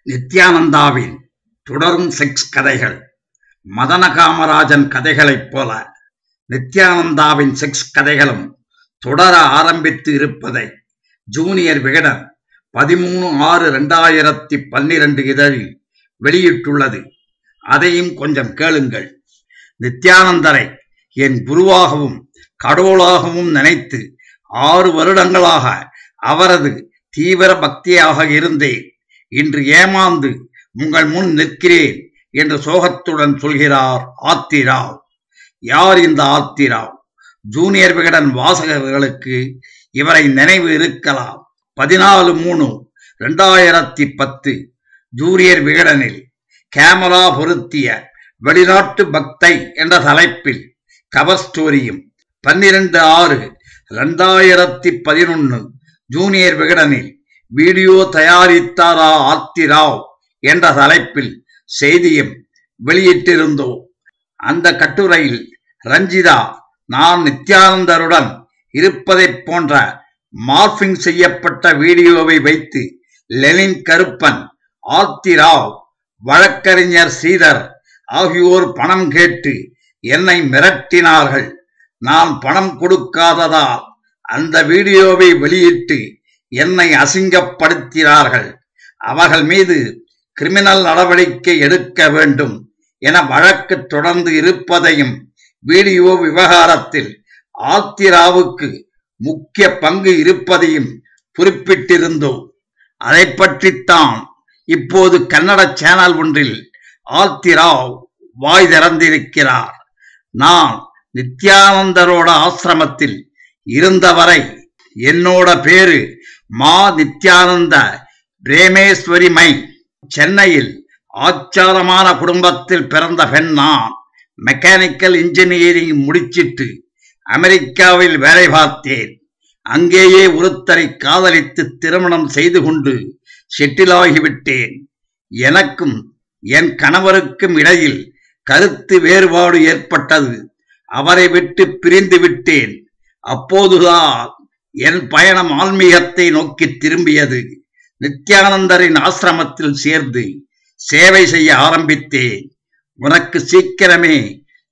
நித்யானந்தாவின் தொடரும் செக்ஸ் கதைகள். மதன காமராஜன் கதைகளைப் போல நித்யானந்தாவின் செக்ஸ் கதைகளும் தொடர ஆரம்பித்து இருப்பதை ஜூனியர் விகடன் 13/6/2012 இதழில் வெளியிட்டுள்ளது. அதையும் கொஞ்சம் கேளுங்கள். நித்யானந்தரை என் குருவாகவும் கடவுளாகவும் நினைத்து 6 வருடங்களாக அவரது தீவிர பக்தியாக இருந்தேன். இன்று ஏமாந்து உங்கள் முன் நிற்கிறேன் என்று சோகத்துடன் சொல்கிறார் ஆத்திராவ். யார் இந்த ஆத்திராவ்? ஜூனியர் விகடன் வாசகர்களுக்கு இவரை நினைவு இருக்கலாம். 14/3/2010 ஜூனியர் விகடனில் கேமரா பொருத்திய வெளிநாட்டு பக்தை என்ற தலைப்பில் கவர் ஸ்டோரியும், 12/6/2011 ஜூனியர் விகடனில் வீடியோ தயாரித்தாரா ஆத்திராவ் என்ற தலைப்பில் செய்தியும் வெளியிட்டிருந்தோம். அந்த கட்டுரையில் ரஞ்சிதா நான் நித்யானந்தருடன் இருப்பதைப் போன்ற மார்பிங் செய்யப்பட்ட வீடியோவை வைத்து லெனின் கருப்பன், ஆத்திராவ், வழக்கறிஞர் ஸ்ரீதர் ஆகியோர் பணம் கேட்டு என்னை மிரட்டினார்கள். நான் பணம் கொடுக்காததால் அந்த வீடியோவை வெளியிட்டு என்னை அசிங்கப்படுத்தினார்கள். அவர்கள் மீது கிரிமினல் நடவடிக்கை எடுக்க வேண்டும் என வழக்கு தொடர்ந்து இருப்பதையும், வீடியோ விவகாரத்தில் ஆத்திராவுக்கு முக்கிய பங்கு இருப்பதையும் குறிப்பிட்டிருந்தோம். அதை பற்றித்தான் இப்போது கன்னட சேனல் ஒன்றில் ஆத்திராவ் வாய் திறந்திருக்கிறார். நான் நித்யானந்தரோட ஆசிரமத்தில் இருந்தவரை என்னோட பேரு மா நித்யானந்த பிரேமேஸ்வரிமை. சென்னையில் ஆச்சாரமான குடும்பத்தில் பிறந்த பெண் நான். மெக்கானிக்கல் இன்ஜினியரிங் முடிச்சிட்டு அமெரிக்காவில் வேலை பார்த்தேன். அங்கேயே ஒருத்தரை காதலித்து திருமணம் செய்து கொண்டு செட்டிலாகிவிட்டேன். எனக்கும் என் கணவருக்கும் இடையில் கருத்து வேறுபாடு ஏற்பட்டது. அவரை விட்டு பிரிந்து விட்டேன். அப்போதுதான் என் பயணம் ஆன்மீகத்தை நோக்கி திரும்பியது. நித்யானந்தரின் ஆசிரமத்தில் சேர்ந்து சேவை செய்ய ஆரம்பித்தேன். உனக்கு சீக்கிரமே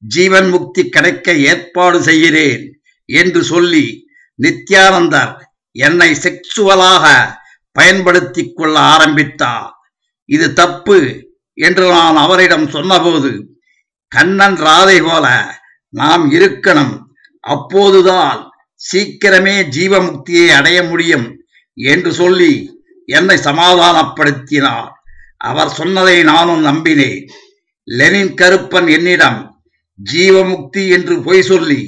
ஜீவன் முக்தி கிடைக்க ஏற்பாடு செய்கிறேன் என்று சொல்லி நித்யானந்தர் என்னை செக்சுவலாக பயன்படுத்திக் கொள்ள ஆரம்பித்தார். இது தப்பு என்று நான் அவரிடம் சொன்னபோது, கண்ணன் ராதை போல நாம் இருக்கணும், அப்போதுதான் சீக்கிரமே ஜீவமுக்தியை அடைய முடியும் என்று சொல்லி என்னை சமாதானப்படுத்தினார். அவர் சொன்னதை நானும் நம்பினேன். லெனின் கருப்பன் என்னிடம் ஜீவமுக்தி என்று பொய் சொல்லி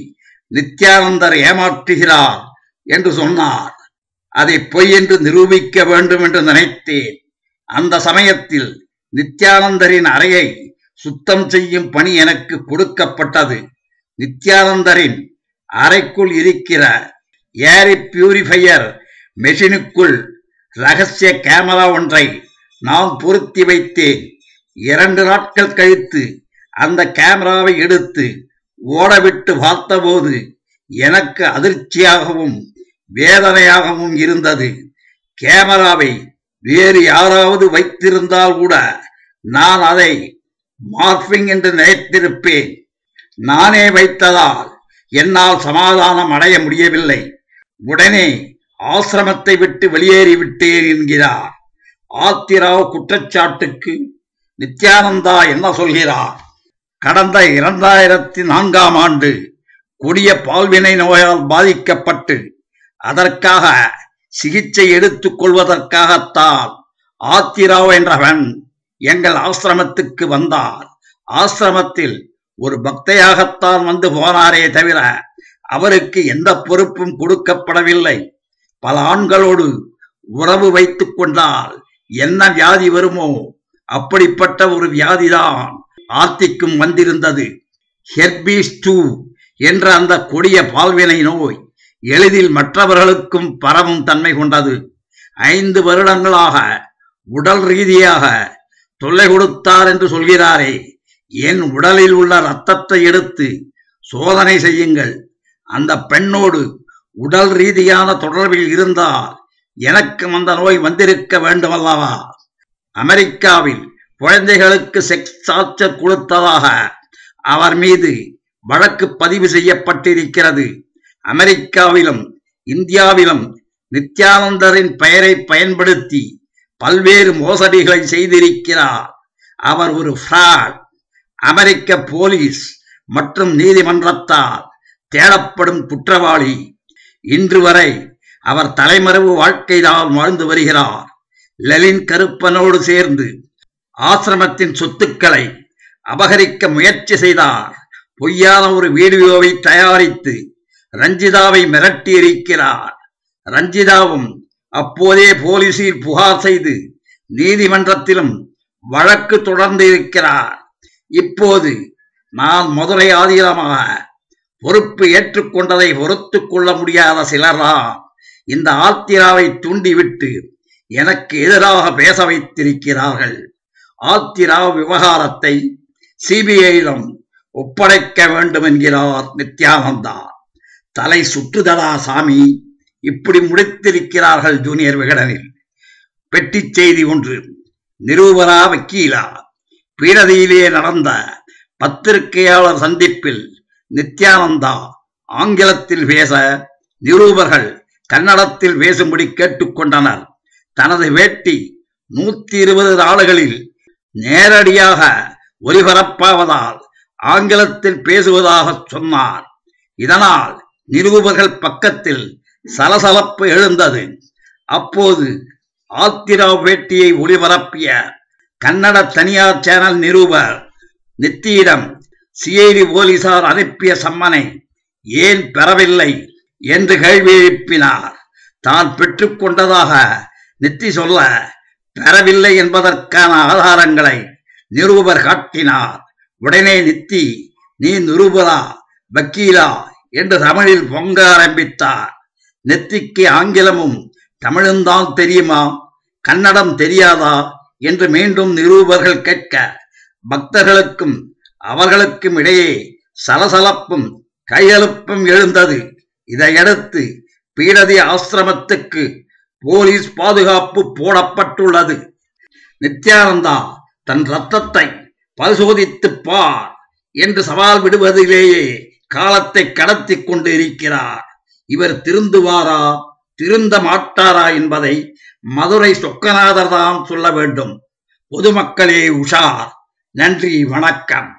நித்யானந்தர் ஏமாற்றுகிறார் என்று சொன்னார். அதை பொய் என்று நிரூபிக்க வேண்டும் என்று நினைத்தேன். அந்த சமயத்தில் நித்யானந்தரின் அறையை சுத்தம் செய்யும் பணி எனக்கு கொடுக்கப்பட்டது. நித்யானந்தரின் அறைக்குள் இருக்கிற ஏர் பியூரிஃபையர் மெஷினுக்குள் ரகசிய கேமரா ஒன்றை நான் பொருத்தி வைத்தேன். 2 நாட்கள் கழித்து அந்த கேமராவை எடுத்து ஓடவிட்டு பார்த்தபோது எனக்கு அதிர்ச்சியாகவும் வேதனையாகவும் இருந்தது. கேமராவை வேறு யாராவது வைத்திருந்தால் கூட நான் அதை மார்பிங் என்று நினைத்திருப்பேன். நானே வைத்ததால் என்னால் சமாதானம் அடைய முடியவில்லை. உடனே ஆசிரமத்தை விட்டு வெளியேறிவிட்டேன் என்கிறார் ஆத்திராவ். குற்றச்சாட்டுக்கு நித்யானந்தா என்ன சொல்கிறார்? கடந்த 2004ஆம் ஆண்டு கொடிய பால்வினை நோயால் பாதிக்கப்பட்டு அதற்காக சிகிச்சை எடுத்துக் கொள்வதற்காகத்தான் ஆத்திராவ் என்றவன் எங்கள் ஆசிரமத்துக்கு வந்தார். ஆசிரமத்தில் ஒரு பக்தையாகத்தான் வந்து போனாரே தவிர அவருக்கு எந்த பொறுப்பும் கொடுக்கப்படவில்லை. பல ஆண்களோடு உறவு வைத்துக் கொண்டால் என்ன வியாதி வருமோ அப்படிப்பட்ட ஒரு வியாதிதான் ஆர்த்திக்கும் வந்திருந்தது. ஹெர்பீஸ் 2 என்ற அந்த கொடிய பால்வினை நோய் எளிதில் மற்றவர்களுக்கும் பரவும் தன்மை கொண்டது. 5 வருடங்களாக உடல் ரீதியாக தொல்லை கொடுத்தார் என்று சொல்கிறாரே. என் உடலில் உள்ள இரத்தத்தை எடுத்து சோதனை செய்யுங்கள். அந்த பெண்ணோடு உடல் ரீதியான தொடர்பில் இருந்தால் எனக்கும் அந்த நோய் வந்திருக்க வேண்டுமல்லவா? அமெரிக்காவில் குழந்தைகளுக்கு செக்ஸ் டார்ச்சர் கொடுத்ததாக அவர் மீது வழக்கு பதிவு செய்யப்பட்டிருக்கிறது. அமெரிக்காவிலும் இந்தியாவிலும் நித்யானந்தரின் பெயரை பயன்படுத்தி பல்வேறு மோசடிகளை செய்திருக்கிறார். அவர் ஒரு ஃப்ராட். அமெரிக்க போலீஸ் மற்றும் நீதிமன்றத்தால் தேடப்படும் குற்றவாளி. இன்று வரை அவர் தலைமறைவு வாழ்க்கைதான் வாழ்ந்து வருகிறார். லெலின் கருப்பனோடு சேர்ந்து ஆசிரமத்தின் சொத்துக்களை அபகரிக்க முயற்சி செய்தார். பொய்யான ஒரு வீடியோவை தயாரித்து ரஞ்சிதாவை மிரட்டியிருக்கிறார். ரஞ்சிதாவும் அப்போதே போலீசில் புகார் செய்து நீதிமன்றத்திலும் வழக்கு தொடர்ந்து இருக்கிறார். இப்போது நான் மதுரை ஆதீனமாக பொறுப்பு ஏற்றுக்கொண்டதை பொறுத்துக் கொள்ள முடியாத சிலர்தான் இந்த ஆத்திராவை தூண்டிவிட்டு எனக்கு எதிராக பேச வைத்திருக்கிறார்கள். ஆத்திரா விவகாரத்தை சிபிஐயிடம் ஒப்படைக்க வேண்டும் என்கிறார் நித்யானந்தா. தலை சுற்றுதடா சாமி. இப்படி முடித்திருக்கிறார்கள் ஜூனியர் விகடனில். பெட்டி செய்தி ஒன்று. நிரூபரா வக்கீலா? பீடதியிலே நடந்த பத்திரிகையாளர் சந்திப்பில் நித்யானந்தா ஆங்கிலத்தில் பேச நிரூபர்கள் கன்னடத்தில் பேசும்படி கேட்டுக்கொண்டனர். தனது வேட்டி 120 நாடுகளில் நேரடியாக ஒலிபரப்பாவதால் ஆங்கிலத்தில் பேசுவதாக சொன்னார். இதனால் நிரூபர்கள் பக்கத்தில் சலசலப்பு எழுந்தது. அப்போது ஆத்திரா பேட்டியை ஒளிபரப்பிய கன்னட தனியார் சேனல் நிரூபர் நித்தியிடம் சிஐடி போலீசார் அனுப்பிய சம்மனை ஏன் பெறவில்லை என்று கேள்வி எழுப்பினார். தான் பெற்றுக்கொண்டதாக நித்தி சொல்ல பெறவில்லை என்பதற்கான ஆதாரங்களை நிரூபர் காட்டினார். உடனே நித்தி, நீ நிரூபரா வக்கீலா என்று தமிழில் பொங்க ஆரம்பித்தார். நெத்திக்கு ஆங்கிலமும் தமிழும் தான் தெரியுமா, கன்னடம் தெரியாதா என்று மீண்டும் நிரூபர்கள் கேட்க பக்தர்களுக்கும் அவர்களுக்கும் இடையே சலசலப்பும் கையெழுப்பும் எழுந்தது. இதையடுத்து பீடதி ஆசிரமத்துக்கு போலீஸ் பாதுகாப்பு போடப்பட்டுள்ளது. நித்யானந்தா தன் ரத்தத்தை பரிசோதித்து பார் என்று சவால் விடுவதிலேயே காலத்தை கடத்தி கொண்டு இருக்கிறார். இவர் திருந்துவாரா திருந்த மாட்டாரா என்பதை மதுரை சொக்கநாதர் தான் சொல்ல வேண்டும். பொதுமக்களே உஷார். நன்றி, வணக்கம்.